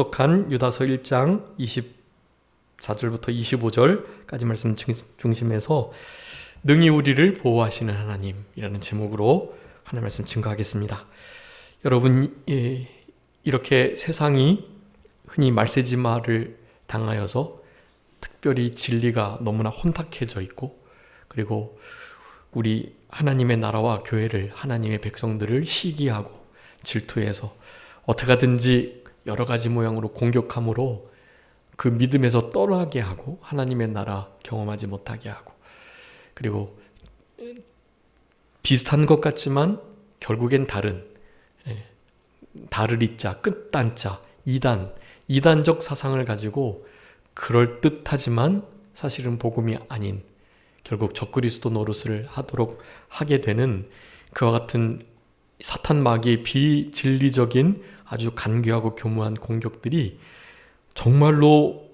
합독한 유다서 1장 24절부터 25절까지 말씀 중심에서 능히 우리를 보호하시는 하나님이라는 제목으로 하나님 말씀 증거하겠습니다. 여러분, 이렇게 세상이 흔히 말세지마를 당하여서 특별히 진리가 너무나 혼탁해져 있고, 그리고 우리 하나님의 나라와 교회를, 하나님의 백성들을 시기하고 질투해서 어떻게 하든지 여러 가지 모양으로 공격함으로 그 믿음에서 떠나게 하고 하나님의 나라 경험하지 못하게 하고, 그리고 비슷한 것 같지만 결국엔 다른, 다르리자, 끝단자, 이단적 사상을 가지고 그럴듯하지만 사실은 복음이 아닌, 결국 적그리스도 노릇을 하게 되는 그와 같은 사탄 마귀의 비진리적인 아주 간교하고 교묘한 공격들이 정말로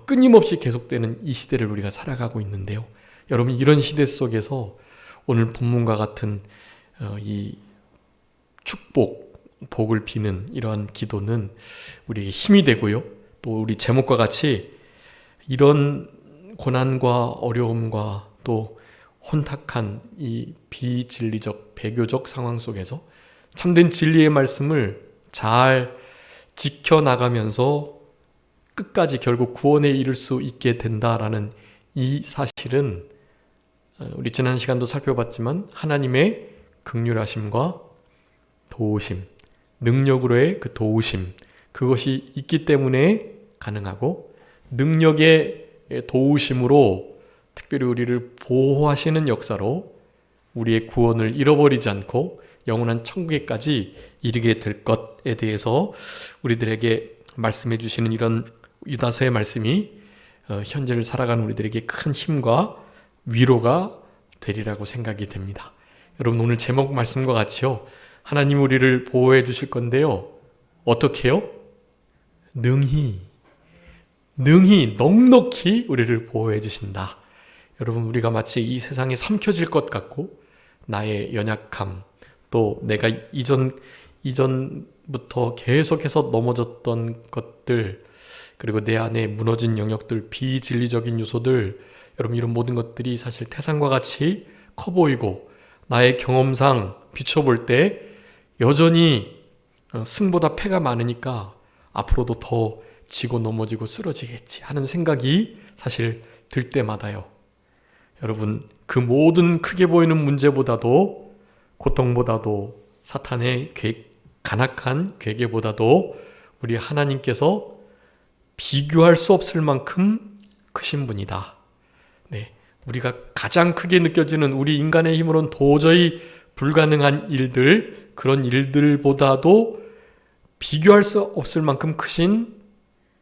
끊임없이 계속되는 이 시대를 우리가 살아가고 있는데요. 여러분, 이런 시대 속에서 오늘 본문과 같은 이 복을 비는 이러한 기도는 우리에게 힘이 되고요. 또 우리 제목과 같이 이런 고난과 어려움과 또 혼탁한 이 비진리적, 배교적 상황 속에서 참된 진리의 말씀을 잘 지켜나가면서 끝까지 결국 구원에 이를 수 있게 된다라는 이 사실은 우리 지난 시간도 살펴봤지만 하나님의 긍휼하심과 도우심, 능력으로의 그 도우심, 그것이 있기 때문에 가능하고, 능력의 도우심으로 특별히 우리를 보호하시는 역사로 우리의 구원을 잃어버리지 않고 영원한 천국에까지 이르게 될 것에 대해서 우리들에게 말씀해 주시는 이런 유다서의 말씀이 현재를 살아가는 우리들에게 큰 힘과 위로가 되리라고 생각이 됩니다. 여러분, 오늘 제목 말씀과 같이요, 하나님 우리를 보호해 주실 건데요, 어떻게 해요? 능히 넉넉히 우리를 보호해 주신다. 여러분, 우리가 마치 이 세상에 삼켜질 것 같고 나의 연약함, 또 내가 이전부터 계속해서 넘어졌던 것들, 그리고 내 안에 무너진 영역들, 비진리적인 요소들, 여러분, 이런 모든 것들이 사실 태산과 같이 커 보이고 나의 경험상 비춰볼 때 여전히 승보다 패가 많으니까 앞으로도 더 지고 넘어지고 쓰러지겠지 하는 생각이 사실 들 때마다요, 여러분, 그 모든 크게 보이는 문제보다도, 고통보다도, 사탄의 간악한 괴계보다도 우리 하나님께서 비교할 수 없을 만큼 크신 분이다. 네, 우리가 가장 크게 느껴지는 우리 인간의 힘으로는 도저히 불가능한 일들, 그런 일들보다도 비교할 수 없을 만큼 크신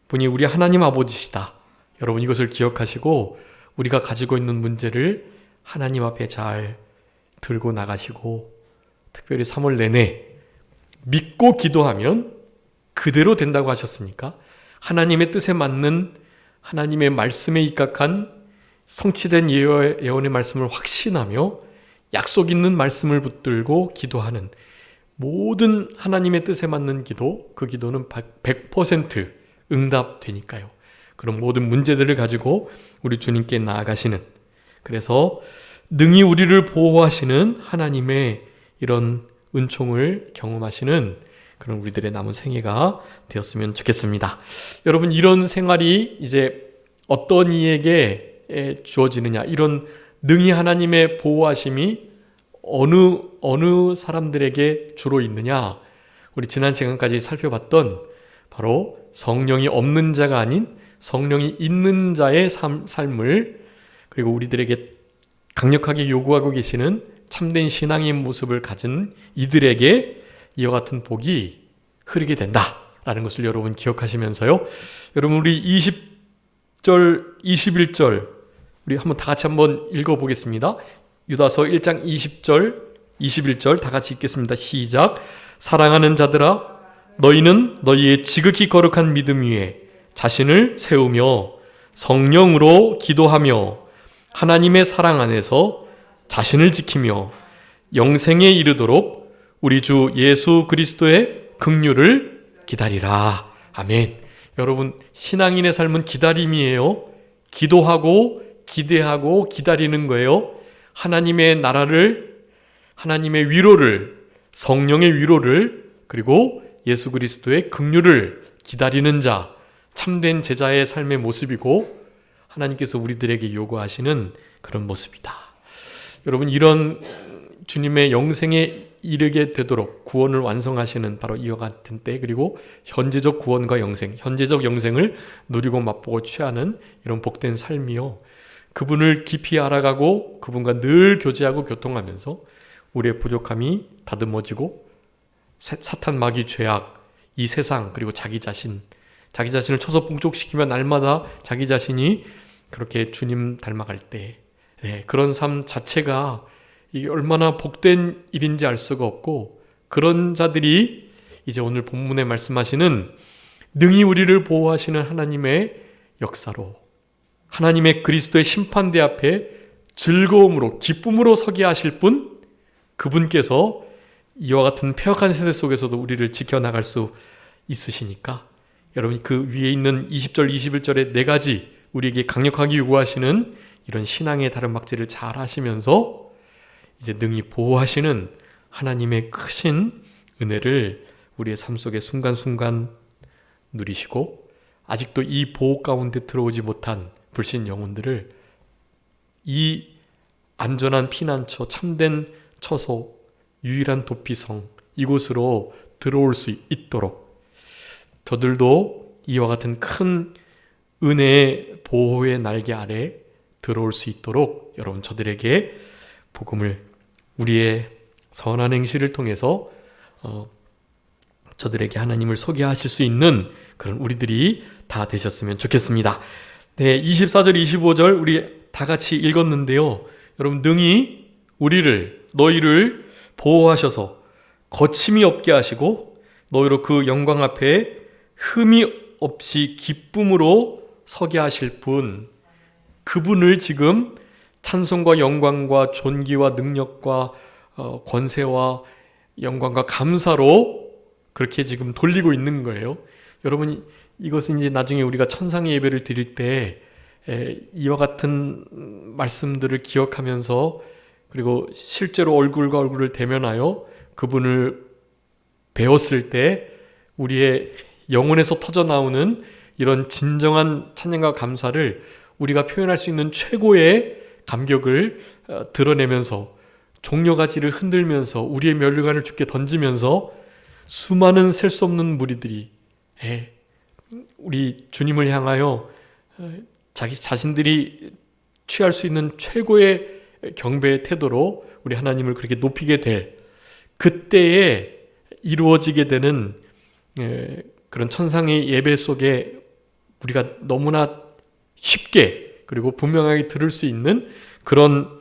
분이 우리 하나님 아버지시다. 여러분, 이것을 기억하시고 우리가 가지고 있는 문제를 하나님 앞에 잘 들고 나가시고, 특별히 3월 내내 믿고 기도하면 그대로 된다고 하셨으니까 하나님의 뜻에 맞는, 하나님의 말씀에 입각한 성취된 예언의 말씀을 확신하며 약속 있는 말씀을 붙들고 기도하는 모든 하나님의 뜻에 맞는 기도, 그 기도는 100% 응답되니까요. 그런 모든 문제들을 가지고 우리 주님께 나아가시는, 그래서 능히 우리를 보호하시는 하나님의 이런 은총을 경험하시는 그런 우리들의 남은 생애가 되었으면 좋겠습니다. 여러분, 이런 생활이 이제 어떤 이에게 주어지느냐, 이런 능히 하나님의 보호하심이 어느 사람들에게 주로 있느냐, 우리 지난 시간까지 살펴봤던 바로 성령이 없는 자가 아닌 성령이 있는 자의 삶을, 그리고 우리들에게 강력하게 요구하고 계시는 참된 신앙의 모습을 가진 이들에게 이와 같은 복이 흐르게 된다라는 것을 여러분 기억하시면서요, 여러분, 우리 20절, 21절 우리 한번 다 같이 한번 읽어보겠습니다. 유다서 1장 20절, 21절 다 같이 읽겠습니다. 시작. 사랑하는 자들아, 너희는 너희의 지극히 거룩한 믿음 위에 자신을 세우며 성령으로 기도하며 하나님의 사랑 안에서 자신을 지키며 영생에 이르도록 우리 주 예수 그리스도의 긍휼을 기다리라. 아멘. 여러분, 신앙인의 삶은 기다림이에요. 기도하고 기대하고 기다리는 거예요. 하나님의 나라를, 하나님의 위로를, 성령의 위로를, 그리고 예수 그리스도의 긍휼을 기다리는 자, 참된 제자의 삶의 모습이고 하나님께서 우리들에게 요구하시는 그런 모습이다. 여러분, 이런 주님의 영생에 이르게 되도록 구원을 완성하시는 바로 이와 같은 때, 그리고 현재적 구원과 영생, 현재적 영생을 누리고 맛보고 취하는 이런 복된 삶이요, 그분을 깊이 알아가고 그분과 늘 교제하고 교통하면서 우리의 부족함이 다듬어지고 사탄, 마귀, 죄악, 이 세상, 그리고 자기 자신을 초소봉족시키며 날마다 자기 자신이 그렇게 주님 닮아갈 때, 그런 삶 자체가 이게 얼마나 복된 일인지 알 수가 없고, 그런 자들이 이제 오늘 본문에 말씀하시는 능히 우리를 보호하시는 하나님의 역사로, 하나님의 그리스도의 심판대 앞에 즐거움으로 기쁨으로 서게 하실 분, 그분께서 이와 같은 폐역한 세대 속에서도 우리를 지켜나갈 수 있으시니까 여러분, 그 위에 있는 20절 21절의 4가지 우리에게 강력하게 요구하시는 이런 신앙의 다름박질을 잘 하시면서 이제 능히 보호하시는 하나님의 크신 은혜를 우리의 삶 속에 순간순간 누리시고, 아직도 이 보호 가운데 들어오지 못한 불신 영혼들을 이 안전한 피난처, 참된 처소, 유일한 도피성, 이곳으로 들어올 수 있도록 저들도 이와 같은 큰 은혜의 보호의 날개 아래 들어올 수 있도록 여러분, 저들에게 복음을, 우리의 선한 행실을 통해서 저들에게 하나님을 소개하실 수 있는 그런 우리들이 다 되셨으면 좋겠습니다. 네, 24절 25절 우리 다 같이 읽었는데요, 여러분, 능히 우리를, 너희를 보호하셔서 거침이 없게 하시고 너희로 그 영광 앞에 흠이 없이 기쁨으로 서게 하실 분, 그분을 지금 찬송과 영광과 존귀와 능력과 권세와 영광과 감사로 그렇게 지금 돌리고 있는 거예요. 여러분, 이것은 이제 나중에 우리가 천상의 예배를 드릴 때 이와 같은 말씀들을 기억하면서, 그리고 실제로 얼굴과 얼굴을 대면하여 그분을 배웠을 때 우리의 영혼에서 터져나오는 이런 진정한 찬양과 감사를 우리가 표현할 수 있는 최고의 감격을 드러내면서, 종려가지를 흔들면서 우리의 면류관을 주께 던지면서 수많은 셀 수 없는 무리들이 우리 주님을 향하여 자기 자신들이 취할 수 있는 최고의 경배의 태도로 우리 하나님을 그렇게 높이게 될 그때에 이루어지게 되는 그런 천상의 예배 속에 우리가 너무나 쉽게 그리고 분명하게 들을 수 있는 그런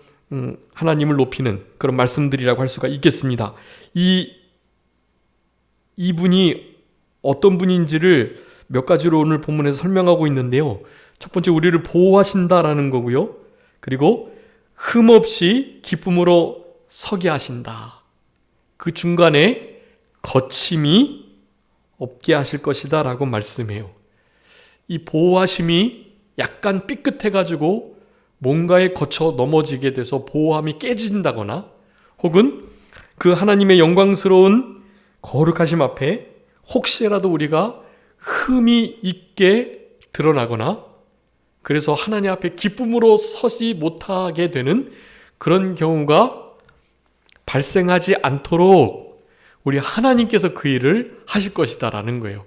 하나님을 높이는 그런 말씀들이라고 할 수가 있겠습니다. 이분이 어떤 분인지를 몇 가지로 오늘 본문에서 설명하고 있는데요, 첫 번째, 우리를 보호하신다라는 거고요, 그리고 흠없이 기쁨으로 서게 하신다, 그 중간에 거침이 없게 하실 것이다 라고 말씀해요. 이 보호하심이 약간 삐끗해가지고 뭔가에 거쳐 넘어지게 돼서 보호함이 깨진다거나, 혹은 그 하나님의 영광스러운 거룩하심 앞에 혹시라도 우리가 흠이 있게 드러나거나, 그래서 하나님 앞에 기쁨으로 서지 못하게 되는 그런 경우가 발생하지 않도록 우리 하나님께서 그 일을 하실 것이다 라는 거예요.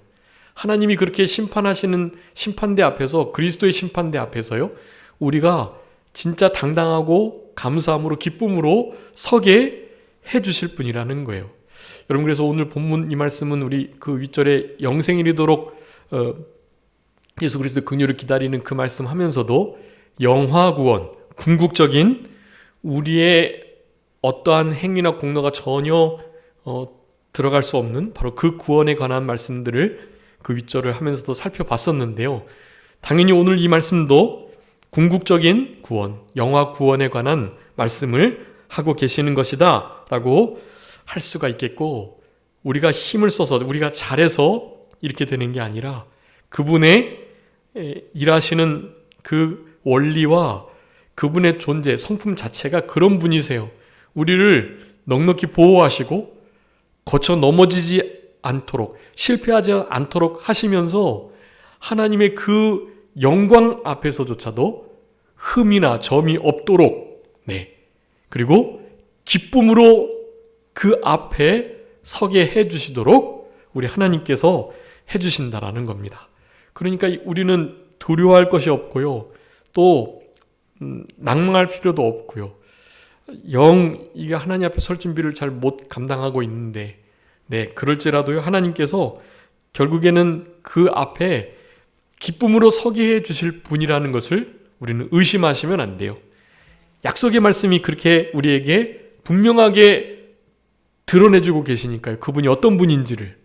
하나님이 그렇게 심판하시는 심판대 앞에서, 그리스도의 심판대 앞에서요, 우리가 진짜 당당하고 감사함으로 기쁨으로 서게 해주실 분이라는 거예요. 여러분, 그래서 오늘 본문 이 말씀은 우리 그 윗절에 영생이 이르도록 예수 그리스도의 긍휼을 기다리는 그 말씀 하면서도 영화구원, 궁극적인 우리의 어떠한 행위나 공로가 전혀 들어갈 수 없는 바로 그 구원에 관한 말씀들을 그 윗절을 하면서도 살펴봤었는데요, 당연히 오늘 이 말씀도 궁극적인 구원, 영화 구원에 관한 말씀을 하고 계시는 것이다 라고 할 수가 있겠고, 우리가 힘을 써서 우리가 잘해서 이렇게 되는 게 아니라 그분의 일하시는 그 원리와 그분의 존재, 성품 자체가 그런 분이세요. 우리를 넉넉히 보호하시고 거쳐 넘어지지 않도록, 실패하지 않도록 하시면서 하나님의 그 영광 앞에서조차도 흠이나 점이 없도록, 그리고 기쁨으로 그 앞에 서게 해주시도록 우리 하나님께서 해주신다라는 겁니다. 그러니까 우리는 두려워할 것이 없고요. 또 낭망할 필요도 없고요. 이게 하나님 앞에 설 준비를 잘 못 감당하고 있는데, 그럴지라도요, 하나님께서 결국에는 그 앞에 기쁨으로 서게 해주실 분이라는 것을 우리는 의심하시면 안 돼요. 약속의 말씀이 그렇게 우리에게 분명하게 드러내주고 계시니까요. 그분이 어떤 분인지를.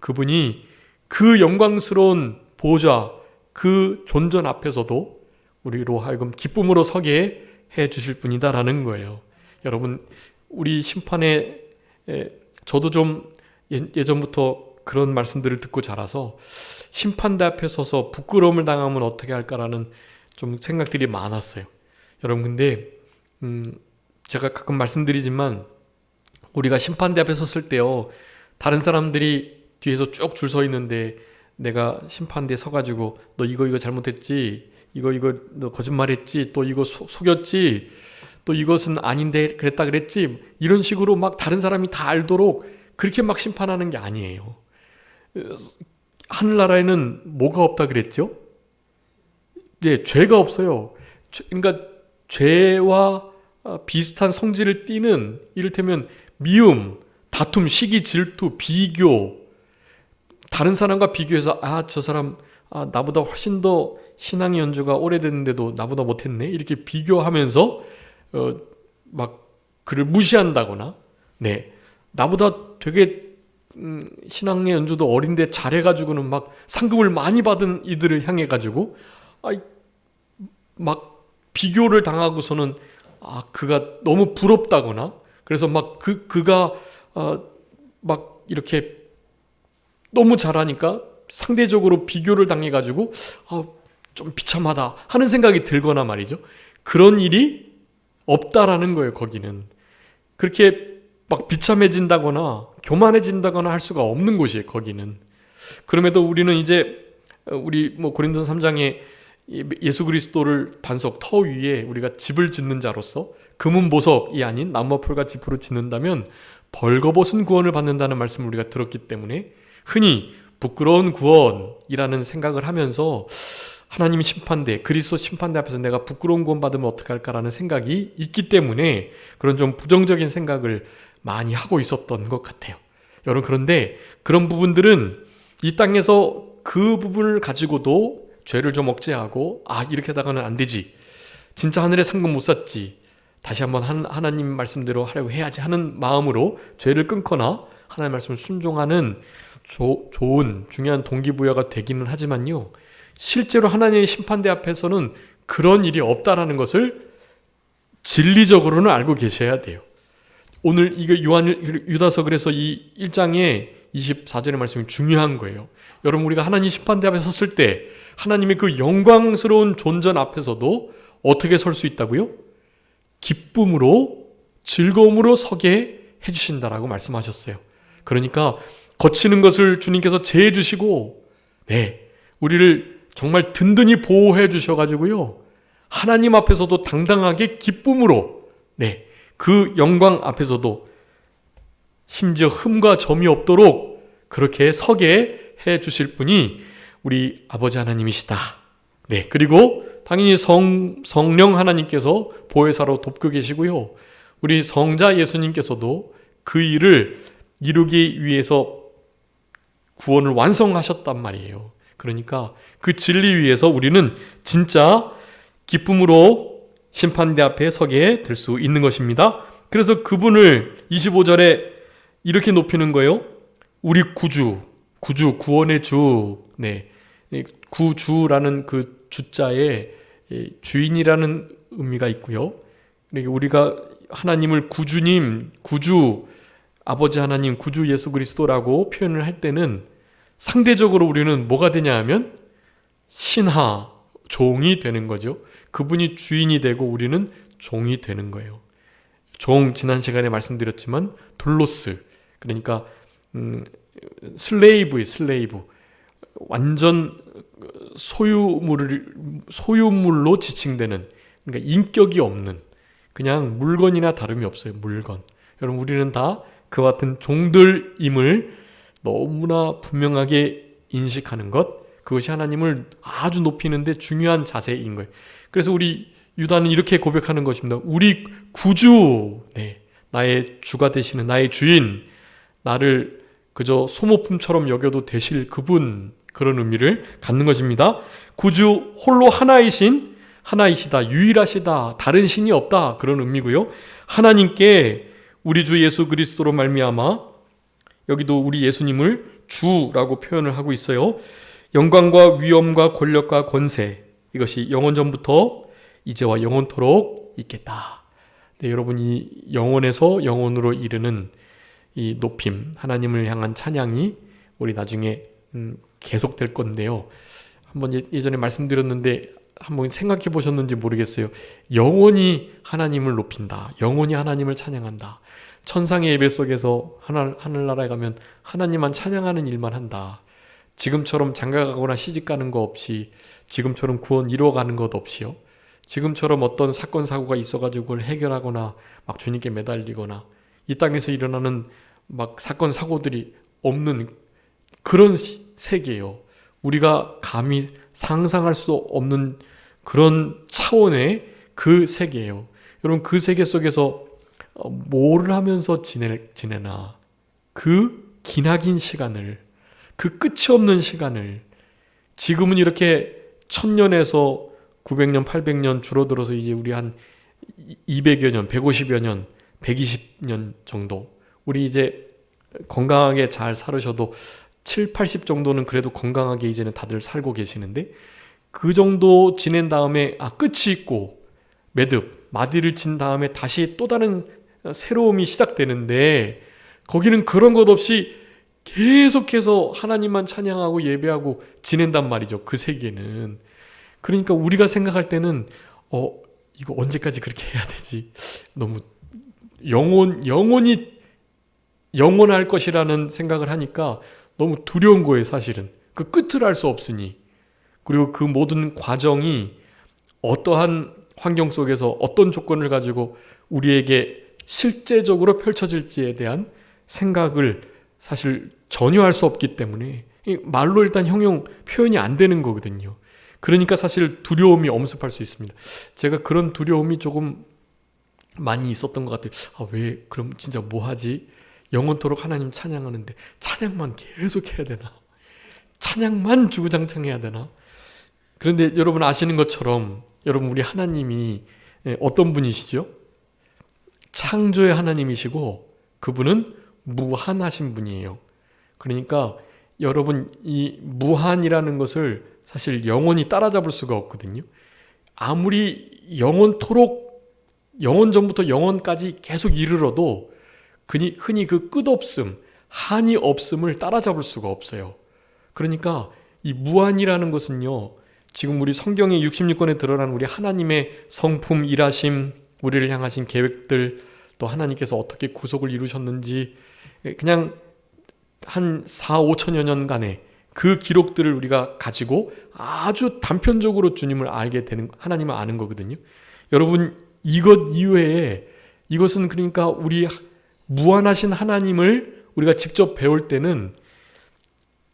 그분이 그 영광스러운 보좌, 그 존전 앞에서도 우리로 하여금 기쁨으로 서게 해주실 분이다라는 거예요. 여러분, 우리 심판에 저도 좀 예전부터 그런 말씀들을 듣고 자라서 심판대 앞에 서서 부끄러움을 당하면 어떻게 할까라는 좀 생각들이 많았어요. 여러분, 근데 제가 가끔 말씀드리지만 우리가 심판대 앞에 섰을 때요, 다른 사람들이 뒤에서 쭉 줄 서 있는데 내가 심판대에 서가지고 너 이거 잘못했지, 이거 너 거짓말했지, 또 이거 속였지, 또 이것은 아닌데 그랬지, 이런 식으로 막 다른 사람이 다 알도록 그렇게 막 심판하는 게 아니에요. 하늘나라에는 뭐가 없다 그랬죠? 죄가 없어요. 그러니까 죄와 비슷한 성질을 띠는, 이를테면 미움, 다툼, 시기, 질투, 비교, 다른 사람과 비교해서 저 사람 나보다 훨씬 더 신앙의 연주가 오래됐는데도 나보다 못했네, 이렇게 비교하면서 막 그를 무시한다거나, 나보다 되게 신앙의 연주도 어린데 잘해가지고는 막 상금을 많이 받은 이들을 향해가지고 막 비교를 당하고서는 그가 너무 부럽다거나, 그래서 막 그가 막 이렇게 너무 잘하니까 상대적으로 비교를 당해가지고 좀 비참하다 하는 생각이 들거나 말이죠. 그런 일이 없다라는 거예요. 거기는 그렇게 막 비참해진다거나 교만해진다거나 할 수가 없는 곳이에요. 거기는. 그럼에도 우리는 이제 우리 고린도서 3장에 예수 그리스도를 반석 터 위에 우리가 집을 짓는 자로서 금은 보석이 아닌 나무와 풀과 짚으로 짓는다면 벌거벗은 구원을 받는다는 말씀을 우리가 들었기 때문에 흔히 부끄러운 구원이라는 생각을 하면서 하나님 심판대, 그리스도 심판대 앞에서 내가 부끄러운 구원 받으면 어떻게 할까라는 생각이 있기 때문에 그런 좀 부정적인 생각을 많이 하고 있었던 것 같아요. 여러분, 그런데 그런 부분들은 이 땅에서 그 부분을 가지고도 죄를 좀 억제하고 이렇게 하다가는 안 되지, 진짜 하늘의 상금 못 샀지, 다시 한번 하나님 말씀대로 하려고 해야지 하는 마음으로 죄를 끊거나 하나님의 말씀을 순종하는 좋은 중요한 동기부여가 되기는 하지만요, 실제로 하나님의 심판대 앞에서는 그런 일이 없다라는 것을 진리적으로는 알고 계셔야 돼요. 오늘 이거 유다서 그래서 이 1장의 24절의 말씀이 중요한 거예요. 여러분, 우리가 하나님 심판대 앞에 섰을 때 하나님의 그 영광스러운 존전 앞에서도 어떻게 설 수 있다고요? 기쁨으로, 즐거움으로 서게 해주신다라고 말씀하셨어요. 그러니까 거치는 것을 주님께서 제해 주시고, 우리를 정말 든든히 보호해 주셔가지고요, 하나님 앞에서도 당당하게 기쁨으로, 그 영광 앞에서도 심지어 흠과 점이 없도록 그렇게 서게 해 주실 분이 우리 아버지 하나님이시다. 그리고 당연히 성령 하나님께서 보혜사로 돕고 계시고요, 우리 성자 예수님께서도 그 일을 이루기 위해서 구원을 완성하셨단 말이에요. 그러니까 그 진리 위에서 우리는 진짜 기쁨으로 심판대 앞에 서게 될 수 있는 것입니다. 그래서 그분을 25절에 이렇게 높이는 거예요. 우리 구주, 구원의 주. 구주라는 그 주자에 주인이라는 의미가 있고요. 그러니까 우리가 하나님을 구주님, 구주, 아버지 하나님, 구주 예수 그리스도라고 표현을 할 때는 상대적으로 우리는 뭐가 되냐 하면 신하, 종이 되는 거죠. 그분이 주인이 되고 우리는 종이 되는 거예요. 종, 지난 시간에 말씀드렸지만 둘로스, 그러니까 슬레이브, 완전 소유물로 지칭되는, 그러니까 인격이 없는 그냥 물건이나 다름이 없어요. 물건. 여러분, 우리는 다 그와 같은 종들임을 너무나 분명하게 인식하는 것, 그것이 하나님을 아주 높이는데 중요한 자세인 거예요. 그래서 우리 유다는 이렇게 고백하는 것입니다. 우리 구주, 나의 주가 되시는 나의 주인, 나를 그저 소모품처럼 여겨도 되실 그분, 그런 의미를 갖는 것입니다. 구주 홀로 하나이시다, 유일하시다, 다른 신이 없다, 그런 의미고요. 하나님께 우리 주 예수 그리스도로 말미암아, 여기도 우리 예수님을 주라고 표현을 하고 있어요. 영광과 위엄과 권력과 권세, 이것이 영원 전부터 이제와 영원토록 있겠다. 네, 여러분, 이 영원에서 영원으로 이르는 이 높임, 하나님을 향한 찬양이 우리 나중에 계속될 건데요. 한번 예전에 말씀드렸는데 한번 생각해 보셨는지 모르겠어요. 영원히 하나님을 높인다, 영원히 하나님을 찬양한다. 천상의 예배 속에서 하늘나라에 가면 하나님만 찬양하는 일만 한다. 지금처럼 장가가거나 시집가는 거 없이, 지금처럼 구원 이루어가는 것 없이요, 지금처럼 어떤 사건 사고가 있어가지고 그걸 해결하거나 막 주님께 매달리거나 이 땅에서 일어나는 막 사건 사고들이 없는 그런 세계예요. 우리가 감히 상상할 수 없는 그런 차원의 그 세계예요. 여러분, 그 세계 속에서 뭐를 하면서 지내나, 그 기나긴 시간을, 그 끝이 없는 시간을, 지금은 이렇게 1000년에서 900년, 800년 줄어들어서 이제 우리 한 200여 년, 150여 년, 120년 정도, 우리 이제 건강하게 잘 살으셔도 7, 80 정도는 그래도 건강하게 이제는 다들 살고 계시는데, 그 정도 지낸 다음에 끝이 있고 마디를 친 다음에 다시 또 다른 새로움이 시작되는데, 거기는 그런 것 없이 계속해서 하나님만 찬양하고 예배하고 지낸단 말이죠. 그 세계는. 그러니까 우리가 생각할 때는 이거 언제까지 그렇게 해야 되지? 너무 영원히 영원할 것이라는 생각을 하니까 너무 두려운 거예요, 사실은. 그 끝을 알 수 없으니. 그리고 그 모든 과정이 어떠한 환경 속에서 어떤 조건을 가지고 우리에게 실제적으로 펼쳐질지에 대한 생각을 사실 전혀 할 수 없기 때문에 말로 일단 형용 표현이 안 되는 거거든요. 그러니까 사실 두려움이 엄습할 수 있습니다. 제가 그런 두려움이 조금 많이 있었던 것 같아요. 왜 그럼 진짜 뭐 하지? 영원토록 하나님 찬양하는데 찬양만 계속 해야 되나? 찬양만 주구장창 해야 되나? 그런데 여러분 아시는 것처럼, 여러분, 우리 하나님이 어떤 분이시죠? 창조의 하나님이시고 그분은 무한하신 분이에요. 그러니까 여러분, 이 무한이라는 것을 사실 영원히 따라잡을 수가 없거든요. 아무리 영원토록, 영원 전부터 영원까지 계속 이르러도 흔히 그 끝없음, 한이 없음을 따라잡을 수가 없어요. 그러니까 이 무한이라는 것은요, 지금 우리 성경의 66권에 드러난 우리 하나님의 성품, 일하심, 우리를 향하신 계획들, 또 하나님께서 어떻게 구속을 이루셨는지, 그냥 한 4, 5천여 년간의 그 기록들을 우리가 가지고 아주 단편적으로 주님을 알게 되는, 하나님을 아는 거거든요. 여러분, 이것 이외에, 이것은 그러니까 우리 무한하신 하나님을 우리가 직접 배울 때는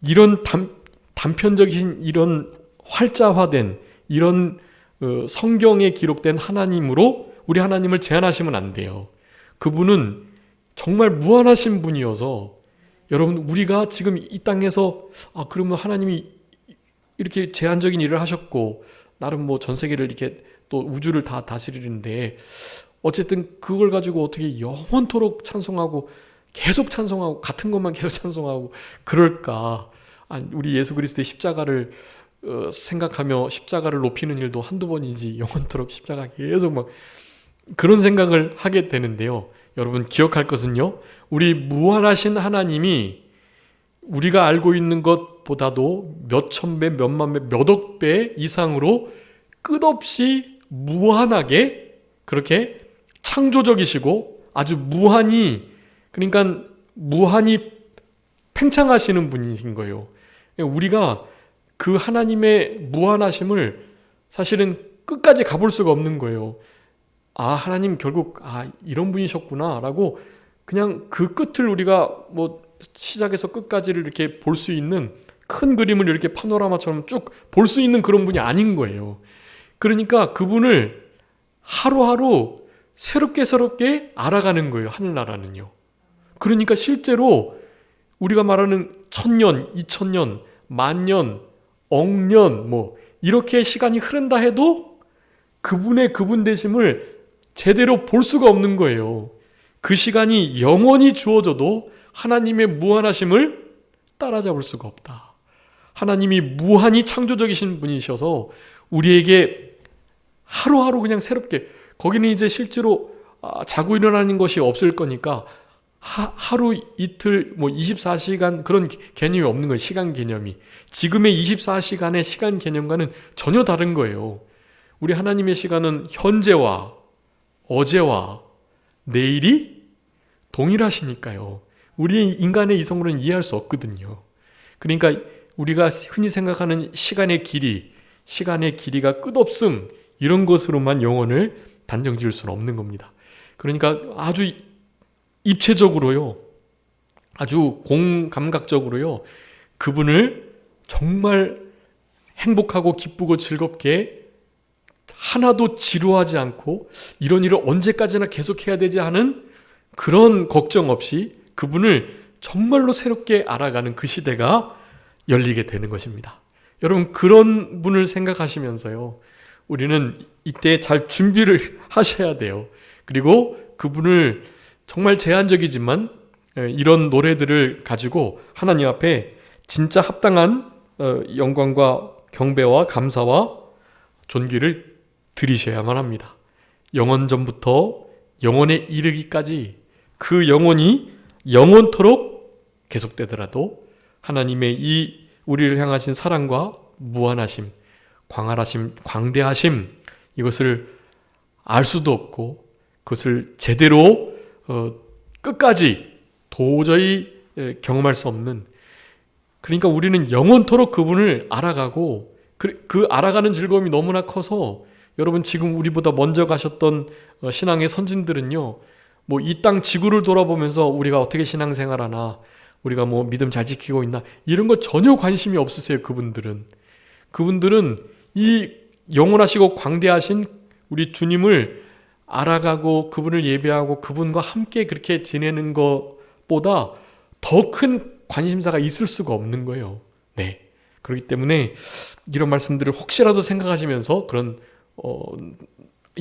이런 단편적인, 이런 활자화된, 이런 성경에 기록된 하나님으로 우리 하나님을 제한하시면 안 돼요. 그분은 정말 무한하신 분이어서, 여러분, 우리가 지금 이 땅에서 그러면 하나님이 이렇게 제한적인 일을 하셨고 나름 뭐 전 세계를 이렇게 또 우주를 다 다스리는데, 어쨌든 그걸 가지고 어떻게 영원토록 찬송하고 계속 찬송하고 같은 것만 계속 찬송하고 그럴까? 우리 예수 그리스도의 십자가를 생각하며 십자가를 높이는 일도 한두 번이지 영원토록 십자가 계속 막 그런 생각을 하게 되는데요. 여러분, 기억할 것은요, 우리 무한하신 하나님이 우리가 알고 있는 것보다도 몇 천 배, 몇만 배, 몇억 배 이상으로 끝없이 무한하게 그렇게 창조적이시고 아주 무한히, 그러니까 무한히 팽창하시는 분이신 거예요. 우리가 그 하나님의 무한하심을 사실은 끝까지 가볼 수가 없는 거예요. 아, 하나님 결국 이런 분이셨구나 라고 그냥 그 끝을 우리가 뭐 시작에서 끝까지를 이렇게 볼 수 있는, 큰 그림을 이렇게 파노라마처럼 쭉 볼 수 있는 그런 분이 아닌 거예요. 그러니까 그분을 하루하루 새롭게 알아가는 거예요, 하늘나라는요. 그러니까 실제로 우리가 말하는 1000년, 2000년, 만년, 억년 뭐 이렇게 시간이 흐른다 해도 그분의 그분 되심을 제대로 볼 수가 없는 거예요. 그 시간이 영원히 주어져도 하나님의 무한하심을 따라잡을 수가 없다. 하나님이 무한히 창조적이신 분이셔서 우리에게 하루하루 그냥 새롭게, 거기는 이제 실제로 자고 일어나는 것이 없을 거니까 하루 이틀 뭐 24시간 그런 개념이 없는 거예요. 시간 개념이. 지금의 24시간의 시간 개념과는 전혀 다른 거예요. 우리 하나님의 시간은 현재와 어제와 내일이 동일하시니까요. 우리 인간의 이성으로는 이해할 수 없거든요. 그러니까 우리가 흔히 생각하는 시간의 길이가 끝없음, 이런 것으로만 영혼을 단정 지을 수는 없는 겁니다. 그러니까 아주 입체적으로요, 아주 공감각적으로요, 그분을 정말 행복하고 기쁘고 즐겁게 하나도 지루하지 않고 이런 일을 언제까지나 계속해야 되지 하는 그런 걱정 없이 그분을 정말로 새롭게 알아가는 그 시대가 열리게 되는 것입니다. 여러분, 그런 분을 생각하시면서요, 우리는 이때 잘 준비를 하셔야 돼요. 그리고 그분을 정말 제한적이지만 이런 노래들을 가지고 하나님 앞에 진짜 합당한 영광과 경배와 감사와 존귀를 드리셔야만 합니다. 영원전부터 영원에 이르기까지 그 영혼이 영원토록 계속되더라도 하나님의 이 우리를 향하신 사랑과 무한하심, 광활하심, 광대하심, 이것을 알 수도 없고 그것을 제대로 끝까지 도저히 경험할 수 없는, 그러니까 우리는 영원토록 그분을 알아가고 그 알아가는 즐거움이 너무나 커서 여러분, 지금 우리보다 먼저 가셨던 신앙의 선진들은요, 뭐 이 땅 지구를 돌아보면서 우리가 어떻게 신앙생활하나, 우리가 뭐 믿음 잘 지키고 있나, 이런 거 전혀 관심이 없으세요. 그분들은 이 영원하시고 광대하신 우리 주님을 알아가고 그분을 예배하고 그분과 함께 그렇게 지내는 것보다 더 큰 관심사가 있을 수가 없는 거예요. 네. 그렇기 때문에 이런 말씀들을 혹시라도 생각하시면서 그런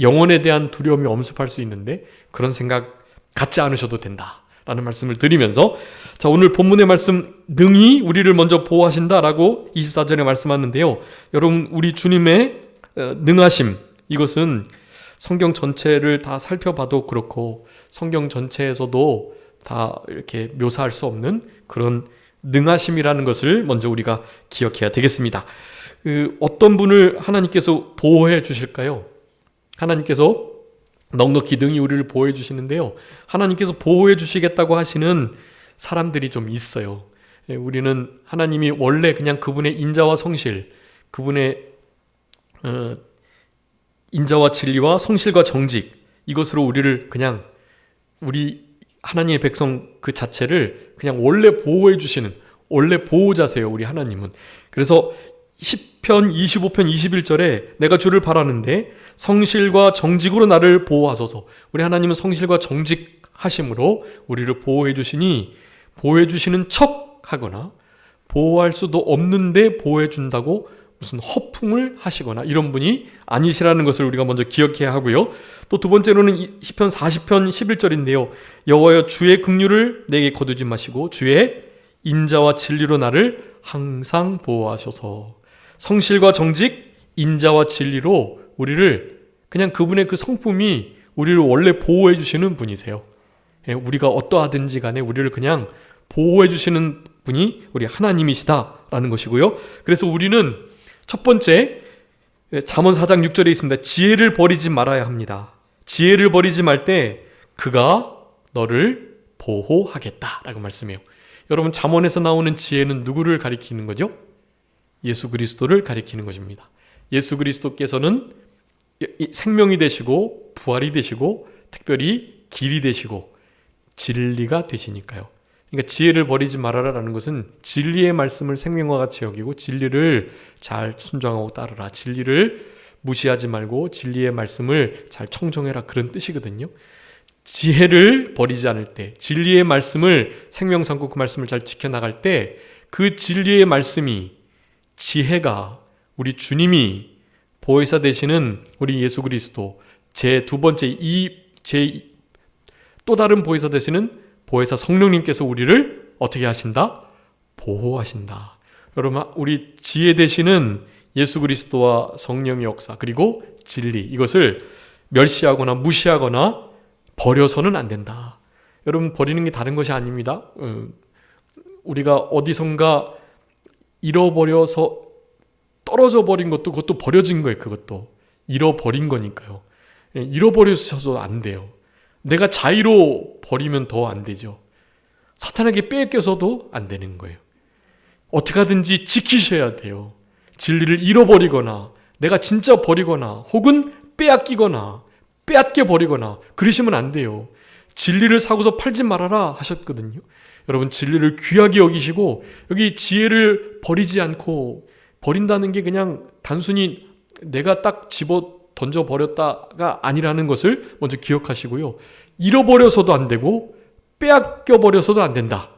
영혼에 대한 두려움이 엄습할 수 있는데 그런 생각 갖지 않으셔도 된다라는 말씀을 드리면서, 자, 오늘 본문의 말씀, 능히 우리를 먼저 보호하신다라고 24절에 말씀하는데요. 여러분, 우리 주님의 능하심, 이것은 성경 전체를 다 살펴봐도 그렇고 성경 전체에서도 다 이렇게 묘사할 수 없는 그런 능하심이라는 것을 먼저 우리가 기억해야 되겠습니다. 어떤 분을 하나님께서 보호해 주실까요? 하나님께서 넉넉히 능히 우리를 보호해 주시는데요, 하나님께서 보호해 주시겠다고 하시는 사람들이 좀 있어요. 우리는 하나님이 원래 그냥 그분의 인자와 성실, 그분의 인자와 진리와 성실과 정직, 이것으로 우리를 그냥 우리 하나님의 백성 그 자체를 그냥 원래 보호해 주시는 원래 보호자세요, 우리 하나님은. 그래서 10편 25편 21절에 내가 주를 바라는데 성실과 정직으로 나를 보호하소서. 우리 하나님은 성실과 정직하심으로 우리를 보호해 주시니, 보호해 주시는 척 하거나 보호할 수도 없는데 보호해 준다고 무슨 허풍을 하시거나 이런 분이 아니시라는 것을 우리가 먼저 기억해야 하고요. 또 두 번째로는 시편 40편 11절인데요. 여호와여, 주의 긍휼을 내게 거두지 마시고 주의 인자와 진리로 나를 항상 보호하셔서. 성실과 정직, 인자와 진리로 우리를, 그냥 그분의 그 성품이 우리를 원래 보호해 주시는 분이세요. 우리가 어떠하든지 간에 우리를 그냥 보호해 주시는 분이 우리 하나님이시다라는 것이고요. 그래서 우리는 첫 번째 잠언 4장 6절에 있습니다. 지혜를 버리지 말아야 합니다. 지혜를 버리지 말 때 그가 너를 보호하겠다라고 말씀해요. 여러분, 잠언에서 나오는 지혜는 누구를 가리키는 거죠? 예수 그리스도를 가리키는 것입니다. 예수 그리스도께서는 생명이 되시고 부활이 되시고 특별히 길이 되시고 진리가 되시니까요. 그러니까 지혜를 버리지 말아라라는 것은 진리의 말씀을 생명과 같이 여기고 진리를 잘 순종하고 따르라. 진리를 무시하지 말고 진리의 말씀을 잘 청종해라. 그런 뜻이거든요. 지혜를 버리지 않을 때, 진리의 말씀을 생명 삼고 그 말씀을 잘 지켜나갈 때 그 진리의 말씀이, 지혜가 우리 주님이 보혜사 되시는 우리 예수 그리스도, 제 두 번째 또 다른 보혜사 되시는 보혜사 성령님께서 우리를 어떻게 하신다? 보호하신다. 여러분, 우리 지혜 되시는 예수 그리스도와 성령의 역사 그리고 진리, 이것을 멸시하거나 무시하거나 버려서는 안 된다. 여러분, 버리는 게 다른 것이 아닙니다. 우리가 어디선가 잃어버려서 떨어져 버린 것도 그것도 버려진 거예요. 그것도 잃어버린 거니까요. 잃어버려서도 안 돼요. 내가 자의로 버리면 더 안 되죠. 사탄에게 뺏겨서도 안 되는 거예요. 어떻게 하든지 지키셔야 돼요. 진리를 잃어버리거나 내가 진짜 버리거나 혹은 빼앗기거나 빼앗겨 버리거나 그러시면 안 돼요. 진리를 사고서 팔지 말아라 하셨거든요. 여러분, 진리를 귀하게 여기시고 여기 지혜를 버리지 않고, 버린다는 게 그냥 단순히 내가 딱 집어 던져버렸다가 아니라는 것을 먼저 기억하시고요. 잃어버려서도 안 되고 빼앗겨버려서도 안 된다.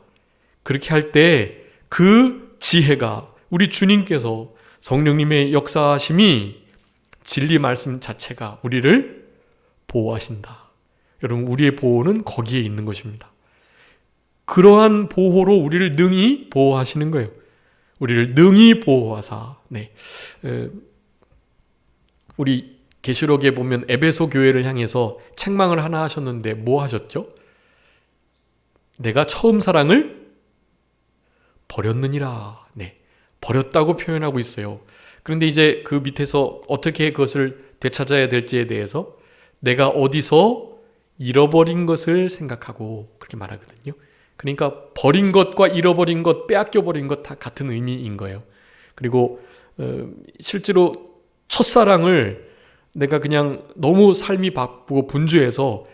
그렇게 할 때 그 지혜가 우리 주님께서 성령님의 역사하심이 진리 말씀 자체가 우리를 보호하신다. 여러분, 우리의 보호는 거기에 있는 것입니다. 그러한 보호로 우리를 능히 보호하시는 거예요. 우리를 능히 보호하사. 네. 우리 계시록에 보면 에베소 교회를 향해서 책망을 하나 하셨는데 뭐 하셨죠? 내가 처음 사랑을 버렸느니라. 네. 버렸다고 표현하고 있어요. 그런데 이제 그 밑에서 어떻게 그것을 되찾아야 될지에 대해서 내가 어디서 잃어버린 것을 생각하고 그렇게 말하거든요. 그러니까 버린 것과 잃어버린 것, 빼앗겨버린 것 다 같은 의미인 거예요. 그리고 실제로 첫사랑을 내가 그냥 너무 삶이 바쁘고 분주해서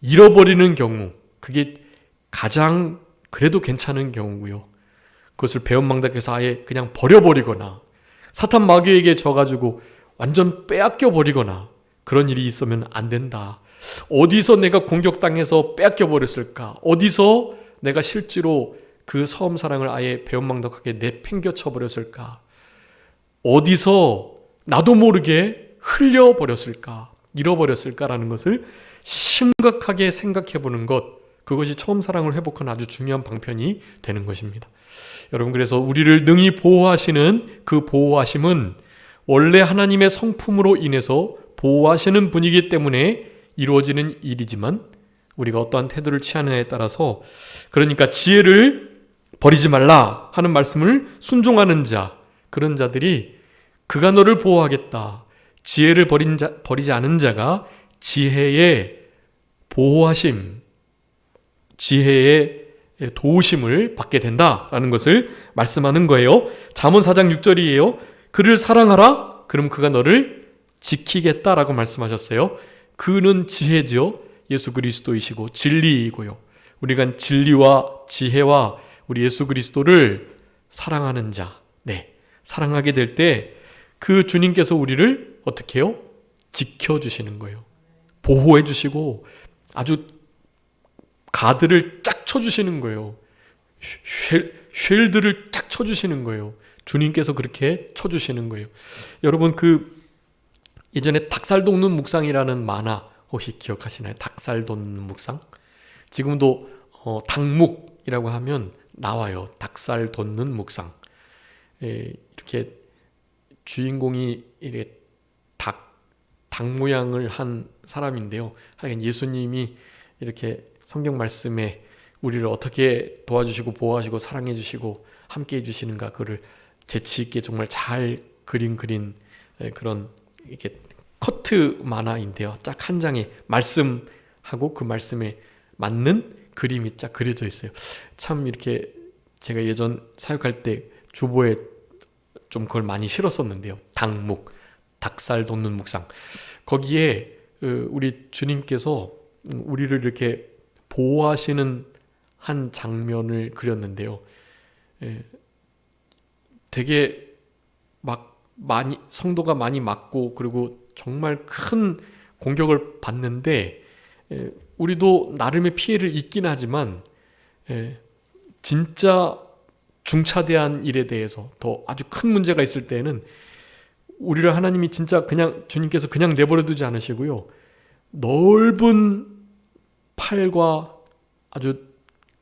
잃어버리는 경우, 그게 가장 그래도 괜찮은 경우고요. 그것을 배은망덕해서 아예 그냥 버려버리거나 사탄 마귀에게 져가지고 완전 빼앗겨버리거나 그런 일이 있으면 안 된다. 어디서 내가 공격당해서 빼앗겨버렸을까? 어디서 내가 실제로 그 처음 사랑을 아예 배은망덕하게 내팽겨쳐버렸을까? 어디서 나도 모르게 흘려버렸을까? 잃어버렸을까라는 것을 심각하게 생각해보는 것, 그것이 처음 사랑을 회복하는 아주 중요한 방편이 되는 것입니다. 여러분, 그래서 우리를 능히 보호하시는 그 보호하심은 원래 하나님의 성품으로 인해서 보호하시는 분이기 때문에 이루어지는 일이지만 우리가 어떠한 태도를 취하느냐에 따라서, 그러니까 지혜를 버리지 말라 하는 말씀을 순종하는 자, 그런 자들이 그가 너를 보호하겠다. 지혜를 버리지 않은 자가 지혜의 보호하심, 지혜의 도우심을 받게 된다라는 것을 말씀하는 거예요. 잠언 4장 6절이에요. 그를 사랑하라. 그럼 그가 너를 지키겠다라고 말씀하셨어요. 그는 지혜죠. 예수 그리스도이시고 진리이고요. 우리가 진리와 지혜와 우리 예수 그리스도를 사랑하는 자, 네, 사랑하게 될 때 그 주님께서 우리를 어떻게 해요? 지켜주시는 거예요. 보호해주시고 아주 가드를 쫙 쳐주시는 거예요. 쉘드를 쫙 쳐주시는 거예요. 주님께서 그렇게 쳐주시는 거예요. 여러분, 그 예전에 닭살 돋는 묵상이라는 만화 혹시 기억하시나요? 닭살 돋는 묵상? 지금도 닭묵이라고 하면 나와요. 닭살 돋는 묵상. 이렇게 주인공이 이렇게 닭 모양을 한 사람인데요. 하여간 예수님이 이렇게 성경 말씀에 우리를 어떻게 도와주시고 보호하시고 사랑해 주시고 함께 해 주시는가, 그를 재치 있게 정말 잘 그린 그런 이렇게 커트 만화인데요. 딱 한 장의 말씀하고 그 말씀에 맞는 그림이 쫙 그려져 있어요. 참 이렇게 제가 예전 사역할 때 주보에 좀 그걸 많이 실었었는데요. 당묵, 닭살 돋는 묵상. 거기에 우리 주님께서 우리를 이렇게 보호하시는 한 장면을 그렸는데요. 되게 많이 성도가 많이 맞고 그리고 정말 큰 공격을 받는데 우리도 나름의 피해를 입긴 하지만 진짜 중차대한 일에 대해서 더 아주 큰 문제가 있을 때에는 우리를 하나님이 진짜 그냥 주님께서 그냥 내버려 두지 않으시고요. 넓은 팔과 아주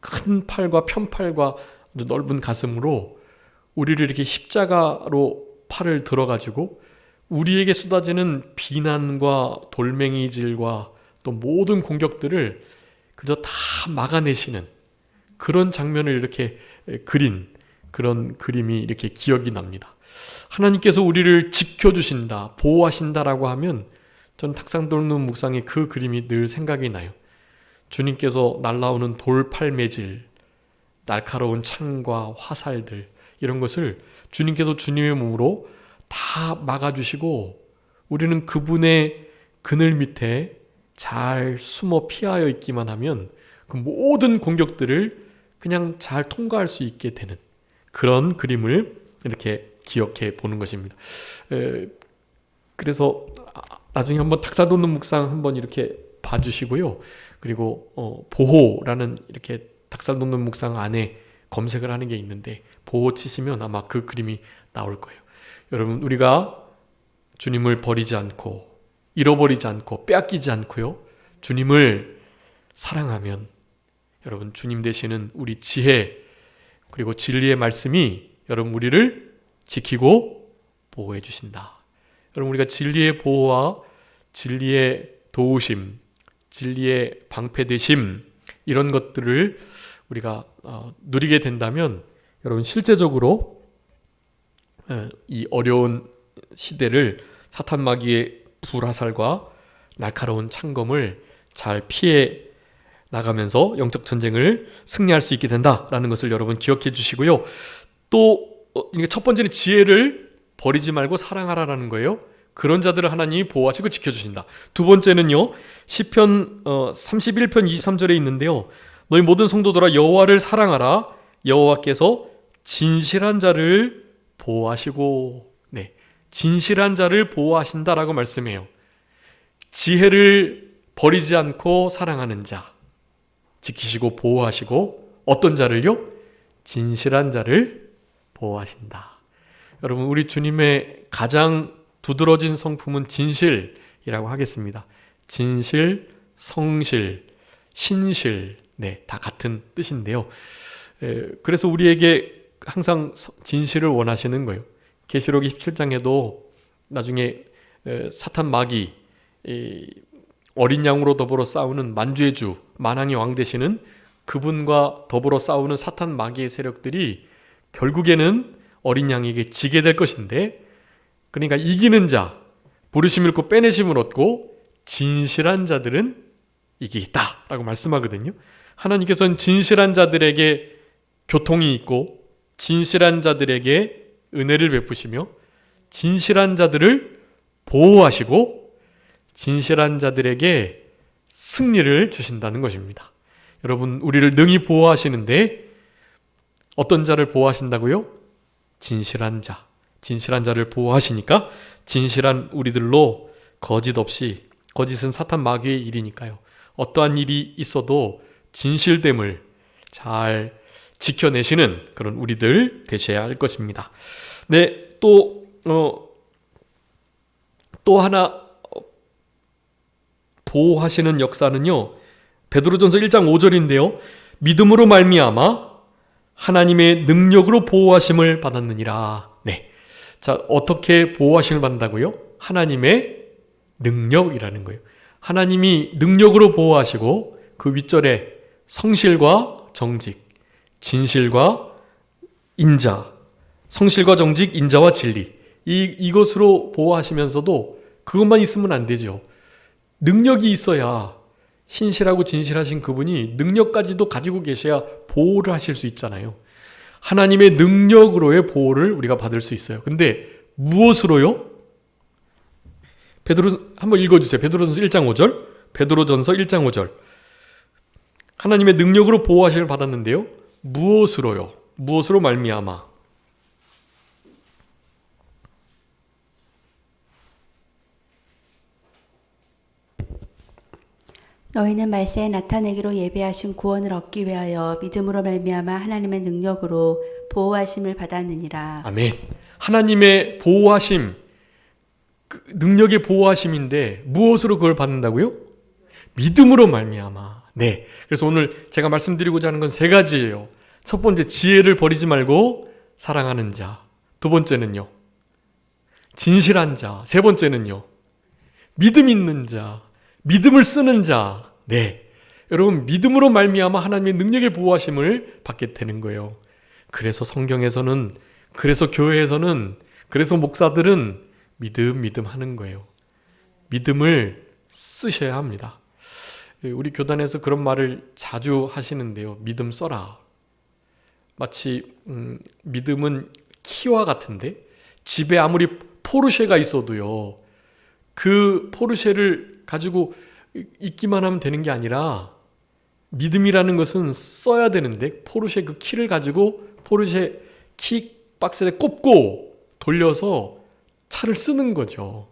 큰 팔과 편팔과 아주 넓은 가슴으로 우리를 이렇게 십자가로 팔을 들어가지고 우리에게 쏟아지는 비난과 돌멩이질과 또 모든 공격들을 그저 다 막아내시는 그런 장면을 이렇게 그린 그런 그림이 이렇게 기억이 납니다. 하나님께서 우리를 지켜주신다, 보호하신다라고 하면 전 탁상 돋는 묵상의 그 그림이 늘 생각이 나요. 주님께서 날라오는 돌팔매질, 날카로운 창과 화살들, 이런 것을 주님께서 주님의 몸으로 다 막아주시고 우리는 그분의 그늘 밑에 잘 숨어 피하여 있기만 하면 그 모든 공격들을 그냥 잘 통과할 수 있게 되는 그런 그림을 이렇게 기억해 보는 것입니다. 그래서 나중에 한번 탁사 돋는 묵상 한번 이렇게 봐주시고요. 그리고 보호라는 이렇게 탁사 돋는 묵상 안에 검색을 하는 게 있는데 보호 치시면 아마 그 그림이 나올 거예요. 여러분, 우리가 주님을 버리지 않고 잃어버리지 않고 빼앗기지 않고요. 주님을 사랑하면 여러분, 주님 되시는 우리 지혜 그리고 진리의 말씀이 여러분 우리를 지키고 보호해 주신다. 여러분, 우리가 진리의 보호와 진리의 도우심, 진리의 방패되심, 이런 것들을 우리가 누리게 된다면 여러분, 실제적으로 이 어려운 시대를 사탄 마귀의 불화살과 날카로운 창검을 잘 피해 나가면서 영적 전쟁을 승리할 수 있게 된다라는 것을 여러분 기억해 주시고요. 또 첫 번째는 지혜를 버리지 말고 사랑하라라는 거예요. 그런 자들을 하나님이 보호하시고 지켜주신다. 두 번째는요, 시편 31편 23절에 있는데요. 너희 모든 성도들아 여호와를 사랑하라. 여호와께서 진실한 자를 보호하시고, 네, 진실한 자를 보호하신다라고 말씀해요. 지혜를 버리지 않고 사랑하는 자, 지키시고 보호하시고, 어떤 자를요? 진실한 자를 보호하신다. 여러분, 우리 주님의 가장 두드러진 성품은 진실이라고 하겠습니다. 진실, 성실, 신실, 네, 다 같은 뜻인데요. 그래서 우리에게 항상 진실을 원하시는 거예요. 계시록 27장에도 나중에 사탄 마귀, 어린 양으로 더불어 싸우는 만주의 주, 만왕의 왕 되시는 그분과 더불어 싸우는 사탄 마귀의 세력들이 결국에는 어린 양에게 지게 될 것인데, 그러니까 이기는 자, 부르심 잃고 빼내심을 얻고 진실한 자들은 이기겠다라고 말씀하거든요. 하나님께서는 진실한 자들에게 교통이 있고 진실한 자들에게 은혜를 베푸시며 진실한 자들을 보호하시고 진실한 자들에게 승리를 주신다는 것입니다. 여러분, 우리를 능히 보호하시는데 어떤 자를 보호하신다고요? 진실한 자. 진실한 자를 보호하시니까 진실한 우리들로 거짓 없이, 거짓은 사탄 마귀의 일이니까요. 어떠한 일이 있어도 진실됨을 잘 지켜내시는 그런 우리들 되셔야 할 것입니다. 네, 또 하나 보호하시는 역사는요, 베드로전서 1장 5절인데요. 믿음으로 말미암아 하나님의 능력으로 보호하심을 받았느니라. 네. 자, 어떻게 보호하심을 받는다고요? 하나님의 능력이라는 거예요. 하나님이 능력으로 보호하시고 그 윗절에 성실과 정직, 진실과 인자, 성실과 정직, 인자와 진리. 이것으로 보호하시면서도 그것만 있으면 안 되죠. 능력이 있어야 신실하고 진실하신 그분이 능력까지도 가지고 계셔야 보호를 하실 수 있잖아요. 하나님의 능력으로의 보호를 우리가 받을 수 있어요. 근데 무엇으로요? 베드로 한번 읽어주세요. 베드로전서 1장 5절. 베드로전서 1장 5절. 하나님의 능력으로 보호하심을 받았는데요. 무엇으로요? 무엇으로 말미암아? 너희는 말세에 나타내기로 예비하신 구원을 얻기 위하여 믿음으로 말미암아 하나님의 능력으로 보호하심을 받았느니라. 아멘. 하나님의 보호하심, 능력의 보호하심인데 무엇으로 그걸 받는다고요? 믿음으로 말미암아. 네. 그래서 오늘 제가 말씀드리고자 하는 건 세 가지예요. 첫 번째, 지혜를 버리지 말고 사랑하는 자. 두 번째는요, 진실한 자. 세 번째는요, 믿음 있는 자, 믿음을 쓰는 자. 네. 여러분, 믿음으로 말미암아 하나님의 능력의 보호하심을 받게 되는 거예요. 그래서 성경에서는, 그래서 교회에서는, 그래서 목사들은 믿음 하는 거예요. 믿음을 쓰셔야 합니다. 우리 교단에서 그런 말을 자주 하시는데요. 믿음 써라. 마치 믿음은 키와 같은데 집에 아무리 포르쉐가 있어도요, 그 포르쉐를 가지고 있기만 하면 되는 게 아니라 믿음이라는 것은 써야 되는데 포르쉐 그 키를 가지고 포르쉐 키 박스에 꼽고 돌려서 차를 쓰는 거죠.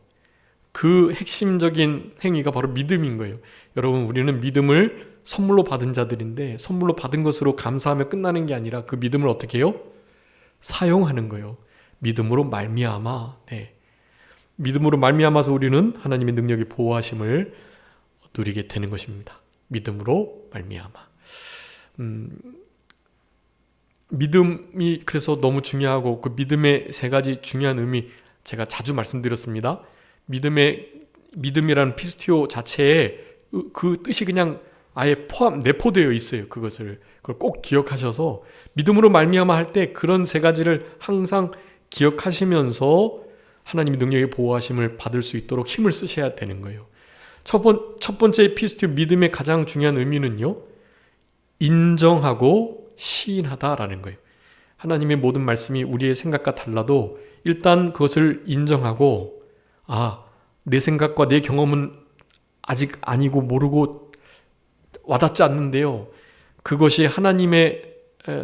그 핵심적인 행위가 바로 믿음인 거예요. 여러분, 우리는 믿음을 선물로 받은 자들인데 선물로 받은 것으로 감사하며 끝나는 게 아니라 그 믿음을 어떻게 해요? 사용하는 거예요. 믿음으로 말미암아. 네. 믿음으로 말미암아서 우리는 하나님의 능력의 보호하심을 누리게 되는 것입니다. 믿음으로 말미암아. 믿음이 그래서 너무 중요하고 그 믿음의 세 가지 중요한 의미 제가 자주 말씀드렸습니다. 믿음이라는 피스티오 자체에 그 뜻이 그냥 아예 내포되어 있어요. 그걸 꼭 기억하셔서 믿음으로 말미암아 할 때 그런 세 가지를 항상 기억하시면서 하나님의 능력의 보호하심을 받을 수 있도록 힘을 쓰셔야 되는 거예요. 첫 번째 피스티오 믿음의 가장 중요한 의미는요, 인정하고 시인하다라는 거예요. 하나님의 모든 말씀이 우리의 생각과 달라도 일단 그것을 인정하고, 내 생각과 내 경험은 아직 아니고 모르고 와닿지 않는데요, 그것이 하나님의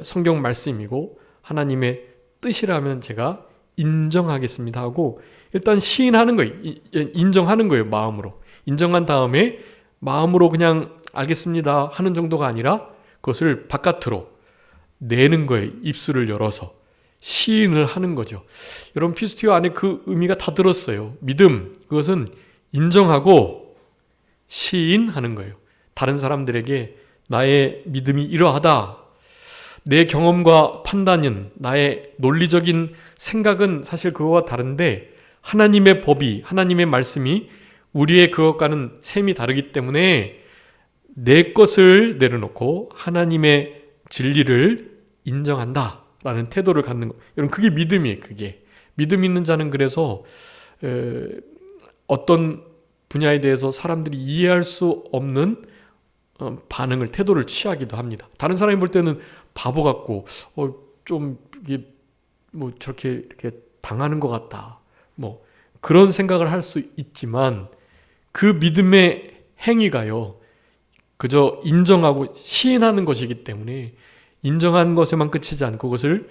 성경 말씀이고 하나님의 뜻이라면 제가 인정하겠습니다 하고 일단 시인하는 거예요. 인정하는 거예요. 마음으로. 인정한 다음에 마음으로 그냥 알겠습니다 하는 정도가 아니라 그것을 바깥으로 내는 거예요. 입술을 열어서 시인을 하는 거죠. 여러분, 피스티오 안에 그 의미가 다 들었어요. 믿음, 그것은 인정하고 시인하는 거예요. 다른 사람들에게 나의 믿음이 이러하다, 내 경험과 판단은, 나의 논리적인 생각은 사실 그거와 다른데 하나님의 법이, 하나님의 말씀이 우리의 그것과는 셈이 다르기 때문에 내 것을 내려놓고 하나님의 진리를 인정한다라는 태도를 갖는 거. 여러분, 그게 믿음이에요. 그게 믿음 있는 자는 그래서 어떤 분야에 대해서 사람들이 이해할 수 없는 반응을, 태도를 취하기도 합니다. 다른 사람이 볼 때는 바보 같고 좀 이게 뭐 저렇게 이렇게 당하는 것 같다, 뭐 그런 생각을 할 수 있지만 그 믿음의 행위가요, 그저 인정하고 시인하는 것이기 때문에 인정한 것에만 그치지 않고 그것을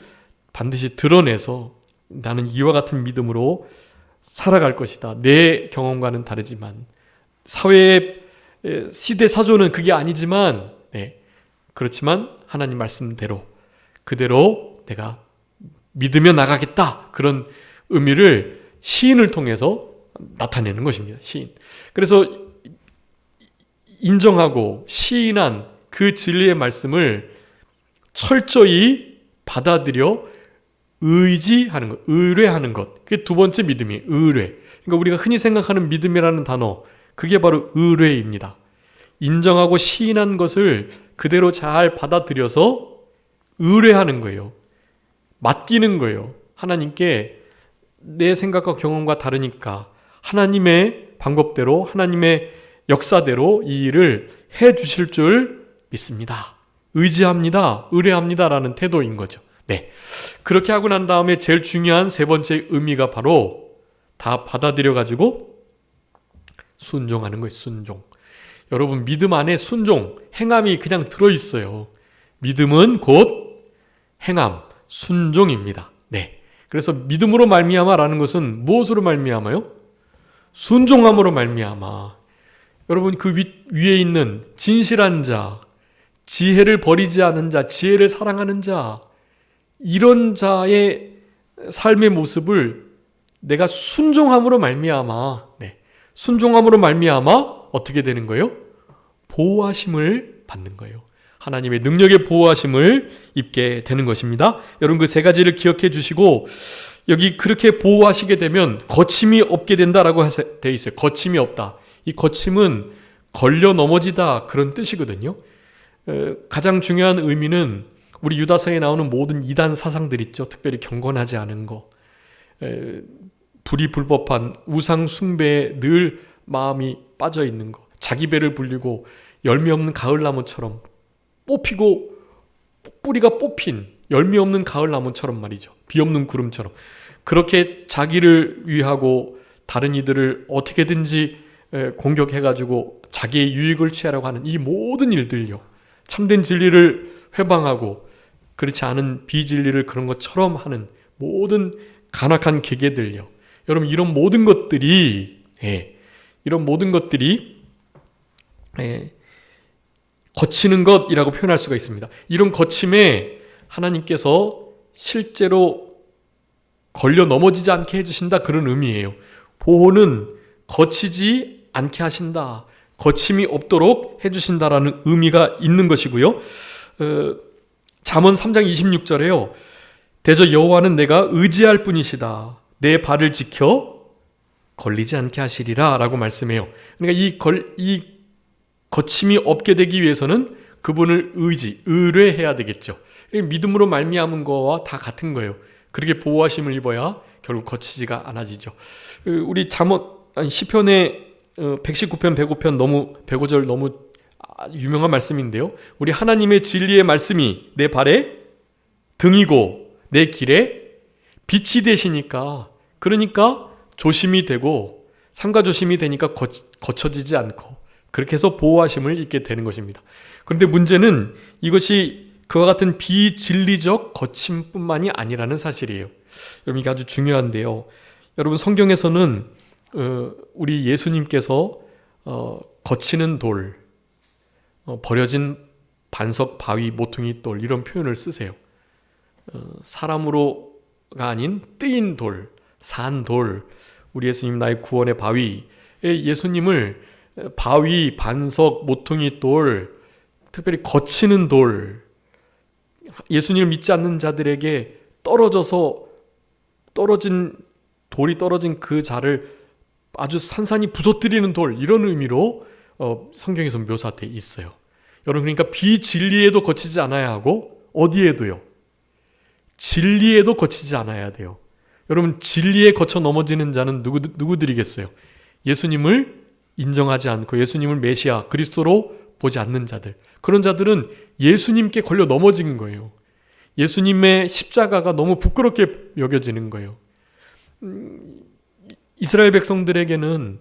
반드시 드러내서 나는 이와 같은 믿음으로 살아갈 것이다. 내 경험과는 다르지만 사회의 시대 사조는 그게 아니지만, 그렇지만 하나님 말씀대로 그대로 내가 믿으며 나가겠다, 그런 의미를 시인을 통해서 나타내는 것입니다. 시인. 그래서 인정하고 시인한 그 진리의 말씀을 철저히 받아들여 의지하는 것, 의뢰하는 것. 그게 두 번째 믿음이에요. 의뢰. 그러니까 우리가 흔히 생각하는 믿음이라는 단어, 그게 바로 의뢰입니다. 인정하고 시인한 것을 그대로 잘 받아들여서 의뢰하는 거예요. 맡기는 거예요. 하나님께 내 생각과 경험과 다르니까 하나님의 방법대로, 하나님의 역사대로 이 일을 해 주실 줄 믿습니다. 의지합니다. 의뢰합니다라는 태도인 거죠. 네. 그렇게 하고 난 다음에 제일 중요한 세 번째 의미가 바로 다 받아들여 가지고 순종하는 거예요. 순종. 여러분, 믿음 안에 순종, 행함이 그냥 들어있어요. 믿음은 곧 행함, 순종입니다. 네. 그래서 믿음으로 말미암아라는 것은 무엇으로 말미암아요? 순종함으로 말미암아. 여러분, 그 위에 있는 진실한 자, 지혜를 버리지 않은 자, 지혜를 사랑하는 자, 이런 자의 삶의 모습을 내가 순종함으로 말미암아, 네. 순종함으로 말미암아 어떻게 되는 거예요? 보호하심을 받는 거예요. 하나님의 능력의 보호하심을 입게 되는 것입니다. 여러분, 그 세 가지를 기억해 주시고, 여기 그렇게 보호하시게 되면 거침이 없게 된다라고 되어 있어요. 거침이 없다. 이 거침은 걸려 넘어지다, 그런 뜻이거든요. 가장 중요한 의미는 우리 유다서에 나오는 모든 이단 사상들 있죠. 특별히 경건하지 않은 거, 불이 불법한 우상 숭배에 늘 마음이 빠져 있는 거, 자기 배를 불리고 열매 없는 가을나무처럼 뽑히고 뿌리가 뽑힌 열매 없는 가을나무처럼 말이죠. 비 없는 구름처럼 그렇게 자기를 위하고 다른 이들을 어떻게든지 공격해가지고 자기의 유익을 취하려고 하는 이 모든 일들요, 참된 진리를 회방하고 그렇지 않은 비진리를 그런 것처럼 하는 모든 간악한 계계들요. 여러분, 이런 모든 것들이 거치는 것이라고 표현할 수가 있습니다. 이런 거침에 하나님께서 실제로 걸려 넘어지지 않게 해주신다, 그런 의미예요. 보호는 거치지 않게 하신다, 거침이 없도록 해주신다라는 의미가 있는 것이고요. 잠언 3장 26절에요. 대저 여호와는 내가 의지할 뿐이시다. 내 발을 지켜 걸리지 않게 하시리라 라고 말씀해요. 그러니까 이 거침이 없게 되기 위해서는 그분을 의뢰해야 되겠죠. 믿음으로 말미암은 거와 다 같은 거예요. 그렇게 보호하심을 입어야 결국 거치지가 않아지죠. 우리 시편의 119편 105편 너무 105절 너무 유명한 말씀인데요. 우리 하나님의 진리의 말씀이 내 발에 등이고 내 길에 빛이 되시니까, 그러니까 조심이 되고 삼가 조심이 되니까 거쳐지지 않고 그렇게 해서 보호하심을 입게 되는 것입니다. 그런데 문제는 이것이 그와 같은 비진리적 거침뿐만이 아니라는 사실이에요. 여러분, 이게 아주 중요한데요. 여러분, 성경에서는 우리 예수님께서 거치는 돌, 버려진 반석, 바위, 모퉁이 돌, 이런 표현을 쓰세요. 사람으로가 아닌 뜨인 돌, 산 돌, 우리 예수님 나의 구원의 바위, 예수님을 바위, 반석, 모퉁이 돌, 특별히 거치는 돌, 예수님을 믿지 않는 자들에게 돌이 떨어진 그 자를 아주 산산이 부서뜨리는 돌, 이런 의미로 성경에서 묘사되어 있어요. 여러분, 그러니까 비진리에도 거치지 않아야 하고 어디에도요? 진리에도 거치지 않아야 돼요. 여러분, 진리에 거쳐 넘어지는 자는 누구들이겠어요? 예수님을 인정하지 않고 예수님을 메시아, 그리스도로 보지 않는 자들. 그런 자들은 예수님께 걸려 넘어진 거예요. 예수님의 십자가가 너무 부끄럽게 여겨지는 거예요. 이스라엘 백성들에게는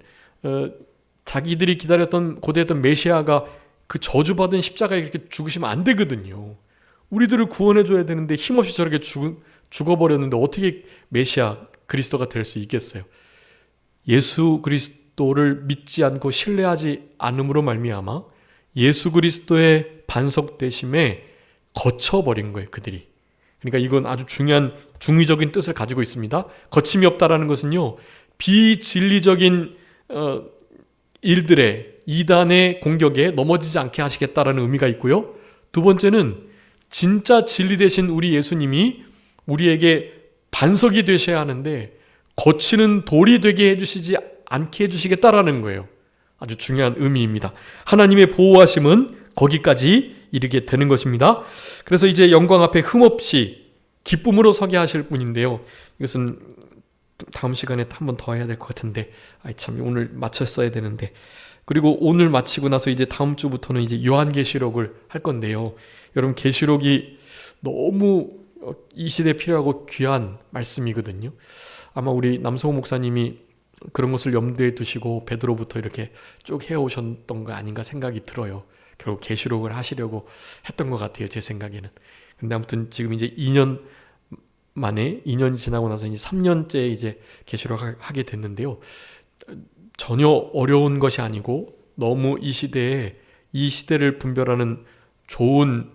자기들이 기다렸던 고대했던 메시아가 그 저주받은 십자가에 이렇게 죽으시면 안 되거든요. 우리들을 구원해줘야 되는데 힘없이 저렇게 죽어버렸는데 어떻게 메시아 그리스도가 될 수 있겠어요? 예수 그리스도를 믿지 않고 신뢰하지 않음으로 말미암아 예수 그리스도의 반석되심에 거쳐버린 거예요, 그들이. 그러니까 이건 아주 중요한 중의적인 뜻을 가지고 있습니다. 거침이 없다라는 것은요, 비진리적인 일들의 이단의 공격에 넘어지지 않게 하시겠다라는 의미가 있고요. 두 번째는 진짜 진리 되신 우리 예수님이 우리에게 반석이 되셔야 하는데 거치는 돌이 되게 해주시지 않게 해주시겠다라는 거예요. 아주 중요한 의미입니다. 하나님의 보호하심은 거기까지 이르게 되는 것입니다. 그래서 이제 영광 앞에 흠없이 기쁨으로 서게 하실 분인데요. 이것은 다음 시간에 한 번 더 해야 될 것 같은데, 참 오늘 마쳤어야 되는데. 그리고 오늘 마치고 나서 이제 다음 주부터는 이제 요한계시록을 할 건데요. 여러분, 계시록이 너무 이 시대에 필요하고 귀한 말씀이거든요. 아마 우리 남성호 목사님이 그런 것을 염두에 두시고 베드로부터 이렇게 쭉 해오셨던 거 아닌가 생각이 들어요. 결국 계시록을 하시려고 했던 것 같아요, 제 생각에는. 근데 아무튼 지금 이제 2년 만에 2년 지나고 나서 이제 3년째 이제 계시록 하게 됐는데요. 전혀 어려운 것이 아니고 너무 이 시대를 분별하는 좋은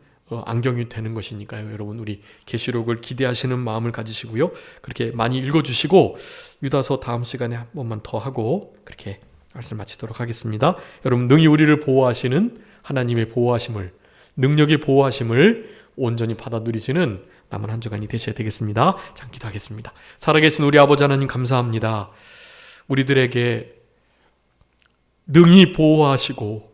안경이 되는 것이니까요. 여러분, 우리 계시록을 기대하시는 마음을 가지시고요. 그렇게 많이 읽어주시고 유다서 다음 시간에 한 번만 더 하고 그렇게 말씀 마치도록 하겠습니다. 여러분, 능히 우리를 보호하시는 하나님의 보호하심을, 능력의 보호하심을 온전히 받아 누리시는 남은 한 주간이 되셔야 되겠습니다. 자, 기도하겠습니다. 살아계신 우리 아버지 하나님, 감사합니다. 우리들에게 능히 보호하시고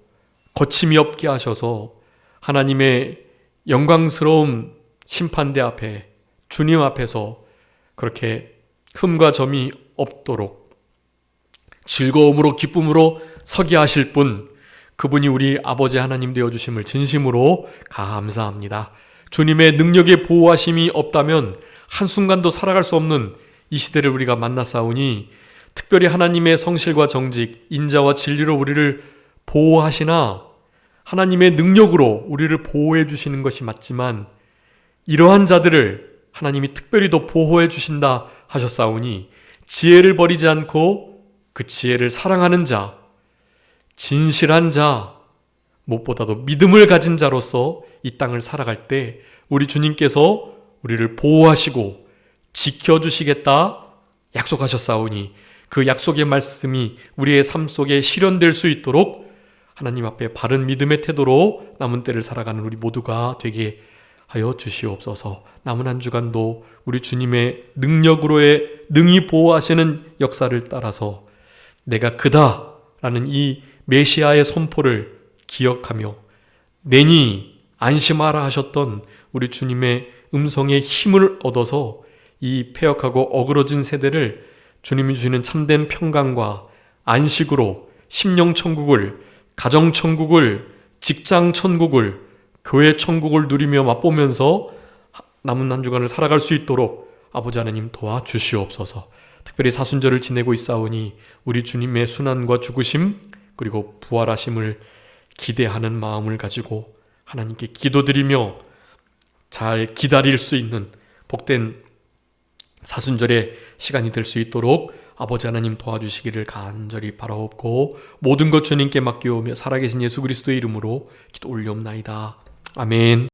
거침이 없게 하셔서 하나님의 영광스러운 심판대 앞에, 주님 앞에서 그렇게 흠과 점이 없도록 즐거움으로 기쁨으로 서게 하실 분, 그분이 우리 아버지 하나님 되어주심을 진심으로 감사합니다. 주님의 능력의 보호하심이 없다면 한순간도 살아갈 수 없는 이 시대를 우리가 만났사오니, 특별히 하나님의 성실과 정직, 인자와 진리로 우리를 보호하시나 하나님의 능력으로 우리를 보호해 주시는 것이 맞지만, 이러한 자들을 하나님이 특별히 더 보호해 주신다 하셨사오니, 지혜를 버리지 않고 그 지혜를 사랑하는 자, 진실한 자, 무엇보다도 믿음을 가진 자로서 이 땅을 살아갈 때 우리 주님께서 우리를 보호하시고 지켜주시겠다 약속하셨사오니, 그 약속의 말씀이 우리의 삶 속에 실현될 수 있도록 하나님 앞에 바른 믿음의 태도로 남은 때를 살아가는 우리 모두가 되게 하여 주시옵소서. 남은 한 주간도 우리 주님의 능력으로의 능히 보호하시는 역사를 따라서 내가 그다라는 이 메시아의 선포를 기억하며 내니 안심하라 하셨던 우리 주님의 음성의 힘을 얻어서 이 패역하고 어그러진 세대를 주님이 주시는 참된 평강과 안식으로 심령천국을, 가정천국을, 직장천국을, 교회천국을 누리며 맛보면서 남은 한 주간을 살아갈 수 있도록 아버지 하나님 도와주시옵소서. 특별히 사순절을 지내고 있사오니 우리 주님의 순환과 죽으심 그리고 부활하심을 기대하는 마음을 가지고 하나님께 기도드리며 잘 기다릴 수 있는 복된 사순절의 시간이 될 수 있도록 아버지 하나님 도와주시기를 간절히 바라옵고, 모든 것 주님께 맡겨오며 살아계신 예수 그리스도의 이름으로 기도 올리옵나이다. 아멘.